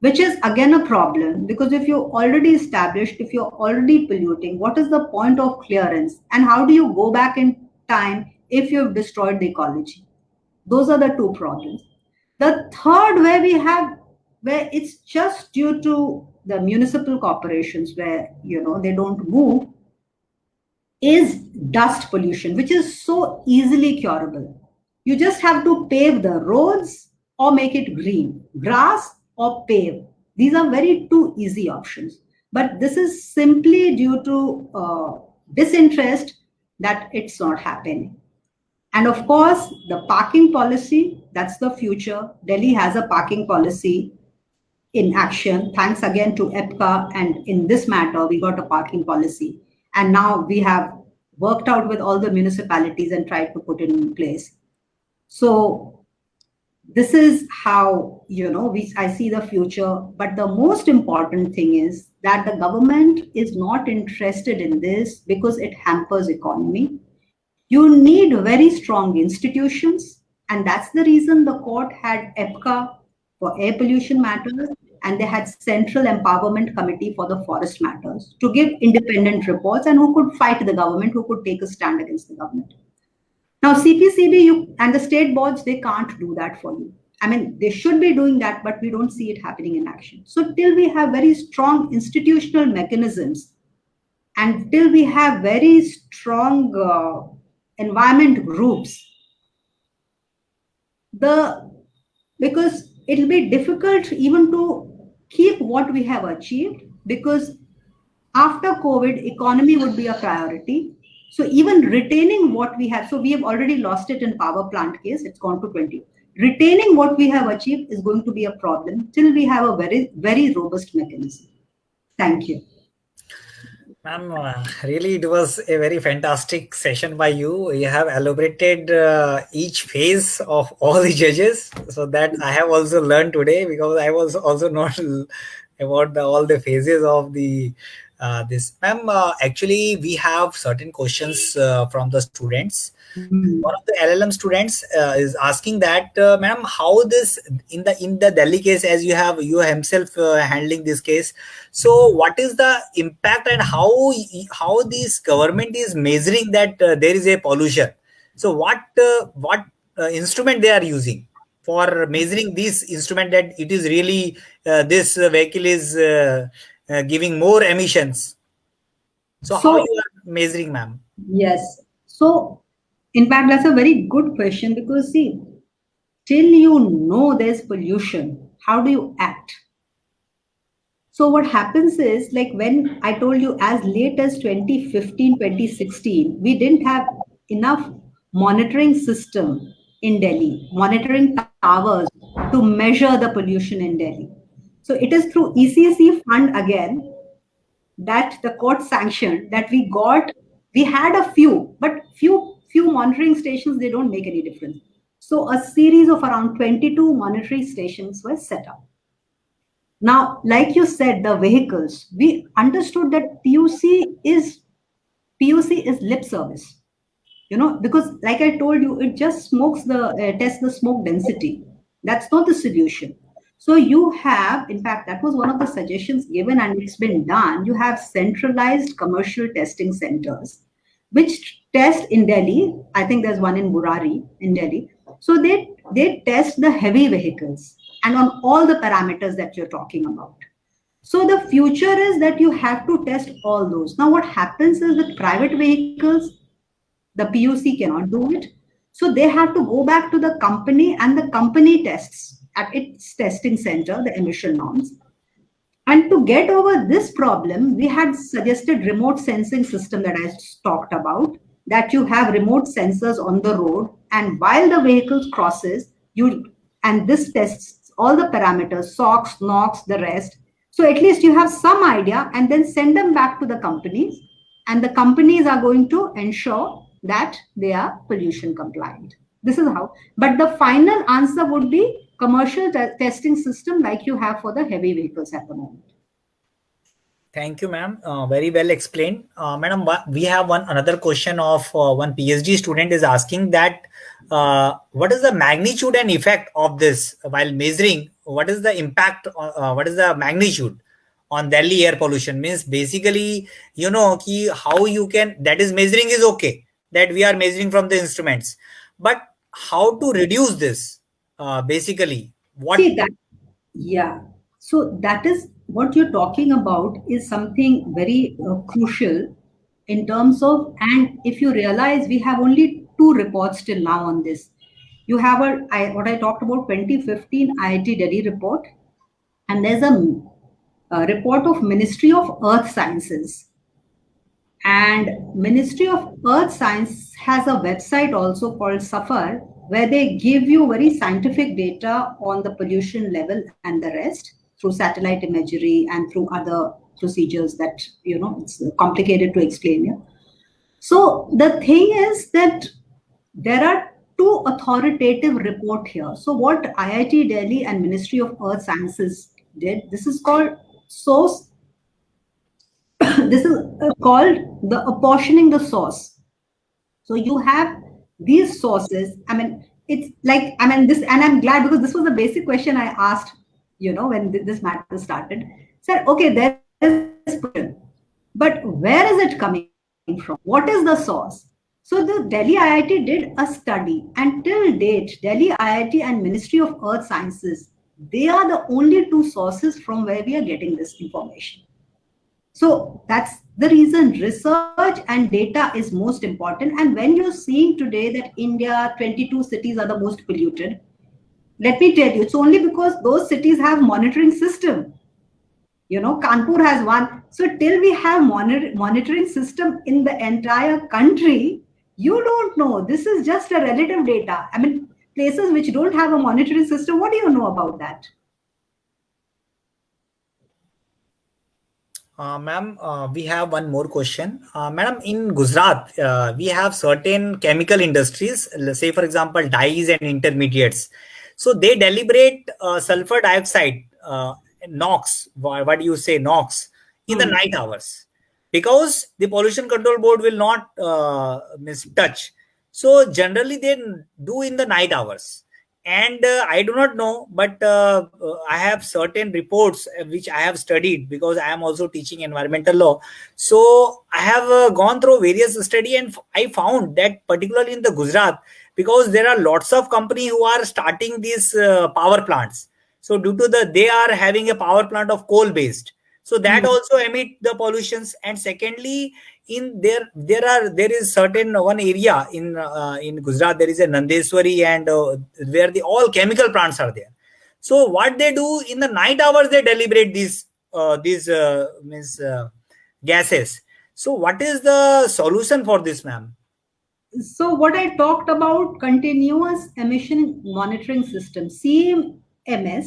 which is again a problem because if you're already established, if you're already polluting, what is the point of clearance? And how do you go back in time if you've destroyed the ecology? Those are the two problems. The third, where it's just due to the municipal corporations where, they don't move, is dust pollution, which is so easily curable. You just have to pave the roads or make it green, grass or pave. These are very two easy options. But this is simply due to disinterest that it's not happening. And of course, the parking policy, that's the future. Delhi has a parking policy in action. Thanks again to EPCA. And in this matter, we got a parking policy. And now we have worked out with all the municipalities and tried to put it in place. So this is how, I see the future. But the most important thing is that the government is not interested in this because it hampers economy. You need very strong institutions, and that's the reason the court had EPCA for air pollution matters, and they had Central Empowerment Committee for the forest matters to give independent reports and who could fight the government, who could take a stand against the government. Now, CPCB and the state boards, they can't do that for you. I mean, they should be doing that, but we don't see it happening in action. So till we have very strong institutional mechanisms and till we have very strong environment groups, because it'll be difficult even to keep what we have achieved, because after COVID, economy would be a priority. So even retaining what we have, so we have already lost it in power plant case, it's gone to 20. Retaining what we have achieved is going to be a problem till we have a very, very robust mechanism. Thank you.
Ma'am, really it was a very fantastic session by you. You have elaborated each phase of all the judges, so that I have also learned today, because I was also not about all the phases of the this. Ma'am, actually we have certain questions from the students. One of the LLM students is asking that, ma'am, how this in the Delhi case, as you himself handling this case. So, what is the impact and how this government is measuring that there is a pollution? So, what instrument they are using for measuring this instrument that it is really this vehicle is giving more emissions? So, how you are measuring, ma'am?
Yes. So, in fact, that's a very good question, because see, till you know there's pollution, how do you act? So what happens is, like when I told you as late as 2015, 2016, we didn't have enough monitoring system in Delhi, monitoring towers to measure the pollution in Delhi. So it is through ECC fund again that the court sanctioned that we had a few, but few monitoring stations, they don't make any difference. So a series of around 22 monitoring stations were set up. Now, like you said, the vehicles, we understood that PUC is lip service, because like I told you, it just tests the smoke density. That's not the solution. So you have, in fact, that was one of the suggestions given, and it's been done. You have centralized commercial testing centers, which test in Delhi. I think there's one in Burari in Delhi. So they test the heavy vehicles and on all the parameters that you're talking about. So the future is that you have to test all those. Now what happens is with private vehicles, the PUC cannot do it. So they have to go back to the company, and the company tests at its testing center, the emission norms. And to get over this problem, we had suggested remote sensing system that I talked about, that you have remote sensors on the road, and while the vehicle crosses, and this tests all the parameters, SOx, NOx, the rest. So at least you have some idea, and then send them back to the companies, and the companies are going to ensure that they are pollution compliant. This is how. But the final answer would be commercial testing system like you have for the heavy vehicles at the moment.
Thank you, ma'am. Very well explained. Madam, we have another question of one PhD student is asking that what is the magnitude and effect of this while measuring? What is the impact? What is the magnitude on Delhi air pollution? Means basically, how you can, that is measuring is okay, that we are measuring from the instruments. But how to reduce this? Basically, what?
See that, yeah. So that is what you're talking about is something very crucial in terms of, and if you realize we have only 2 reports till now on this. You have what I talked about 2015 IIT Delhi report, and there's a report of Ministry of Earth Sciences. And Ministry of Earth Science has a website also called Suffer, where they give you very scientific data on the pollution level and the rest through satellite imagery and through other procedures that, it's complicated to explain here. So the thing is that there are two authoritative report here. So what IIT Delhi and Ministry of Earth Sciences did, this is called source. This is called the apportioning the source. So you have these sources. I mean, it's like, this, and I'm glad because this was the basic question I asked, when this matter started. Said, okay, there is pollution, but where is it coming from? What is the source? So the Delhi IIT did a study, and till date, Delhi IIT and Ministry of Earth Sciences, they are the only two sources from where we are getting this information. So that's the reason research and data is most important. And when you're seeing today that India, 22 cities are the most polluted, let me tell you, it's only because those cities have monitoring system. Kanpur has one. So till we have monitoring system in the entire country, you don't know. This is just a relative data. Places which don't have a monitoring system, what do you know about that?
Ma'am, we have one more question. Madam, in Gujarat, we have certain chemical industries, let's say, for example, dyes and intermediates. So they deliberate sulfur dioxide, NOx, what do you say, NOx, in the night hours, because the Pollution Control Board will not touch. So generally they do in the night hours. And I do not know, but I have certain reports which I have studied because I am also teaching environmental law. So I have gone through various study, and I found that particularly in the Gujarat, because there are lots of companies who are starting these power plants. So due to they are having a power plant of coal based. So that also emit the pollutions. And secondly, there is certain one area in Gujarat, there is a Nandeswari, and where all chemical plants are there. So what they do in the night hours, they deliberate these gases. So what is the solution for this, ma'am?
So what I talked about, continuous emission monitoring system, CMS,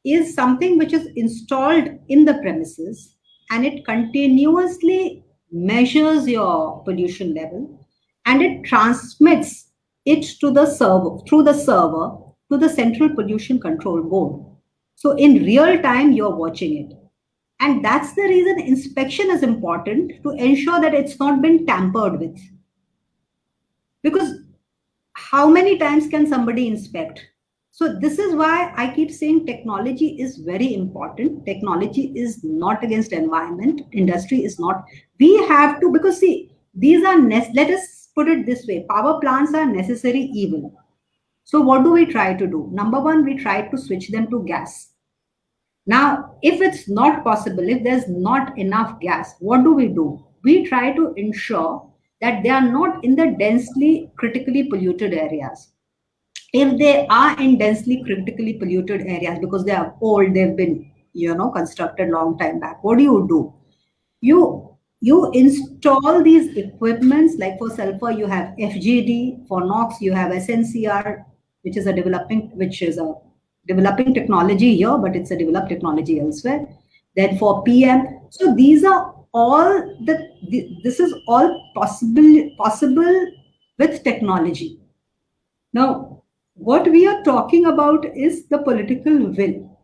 is something which is installed in the premises, and it continuously measures your pollution level, and it transmits it to the server, through the server, to the Central Pollution Control Board. So in real time, you're watching it. And that's the reason inspection is important, to ensure that it's not been tampered with. Because how many times can somebody inspect? So this is why I keep saying technology is very important. Technology is not against environment. Industry is not. We have to, because see, these are, let us put it this way, power plants are necessary evil. So what do we try to do? Number one, we try to switch them to gas. Now, if it's not possible, if there's not enough gas, what do? We try to ensure that they are not in the densely critically polluted areas. If they are in densely critically polluted areas because they are old, they've been constructed long time back, what do? You install these equipments. Like for sulfur you have FGD, for NOx you have SNCR, which is a developing technology here, but it's a developed technology elsewhere. Then for PM, so these are all this is all possible with technology. Now, what we are talking about is the political will.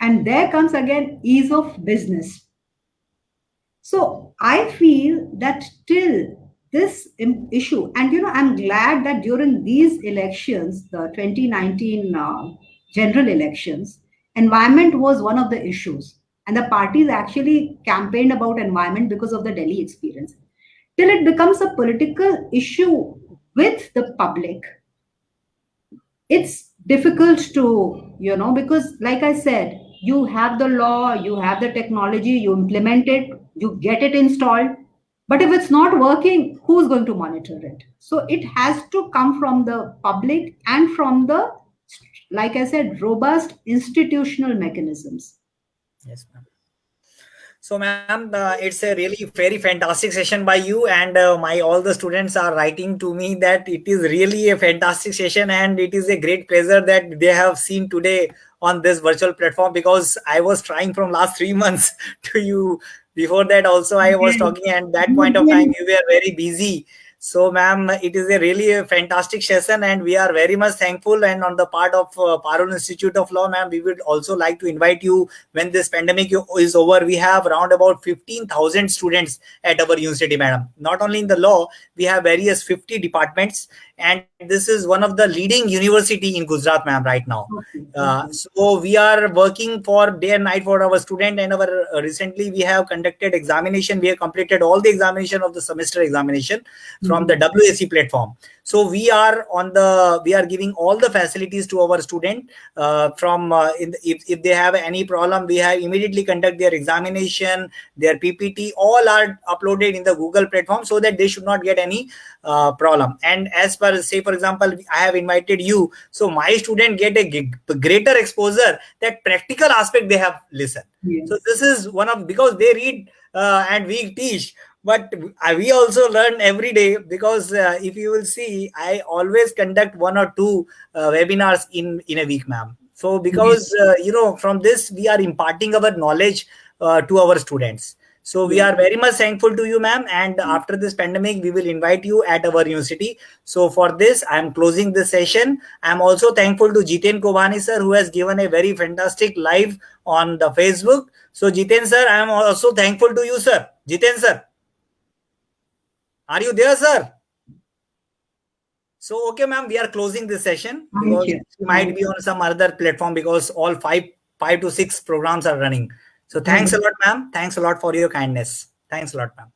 And there comes again ease of business. So I feel that till this issue, and I'm glad that during these elections, the 2019 general elections, environment was one of the issues. And the parties actually campaigned about environment because of the Delhi experience. Till it becomes a political issue with the public, it's difficult to, because like I said, you have the law, you have the technology, you implement it, you get it installed. But if it's not working, who's going to monitor it? So it has to come from the public and from the, like I said, robust institutional mechanisms.
Yes, ma'am. So, ma'am, it's a really very fantastic session by you, and my all the students are writing to me that it is really a fantastic session, and it is a great pleasure that they have seen today on this virtual platform, because I was trying from last 3 months to you. Before that, also I was
Yes.
talking, and that point
You've
of time
been
you were very busy. So, ma'am, it is a really a fantastic session, and we are very much thankful. And on the part of Parul Institute of Law, ma'am, we would also like to invite you when this pandemic is over. We have around about 15,000 students at our university, madam. Not only in the law, we have various 50 departments, and this is one of the leading university in Gujarat, ma'am, right now.
okay. Okay.
So we are working for day and night for our student, and our recently we have conducted examination. We have completed all the examination of the semester examination from the
Mhm.
WAC platform. So we are giving all the facilities to our student. If they have any problem, we have immediately conduct their examination, their PPT, all are uploaded in the Google platform, so that they should not get any problem. And as per, say for example, I have invited you, so my student get a greater exposure, that practical aspect they have listened. So
Yes.
this is one of, because they read and we teach, but we also learn every day, because if you will see, I always conduct one or two webinars in a week, ma'am. So
Yes.
because from this we are imparting our knowledge to our students. So we
Yes.
are very much thankful to you, ma'am, and after this pandemic we will invite you at our university. So for this I am closing this session. I am also thankful to Jiten Kovani sir, who has given a very fantastic live on the Facebook. So Jiten sir, I am also thankful to you, sir. Jiten sir, are you there, sir? So, okay, ma'am, we are closing this session,
Thank
because
you.
we might
Thank
be
you.
on some other platform, because all five to six programs are running. So, thanks a lot, ma'am. Thanks a lot for your kindness. Thanks a lot, ma'am.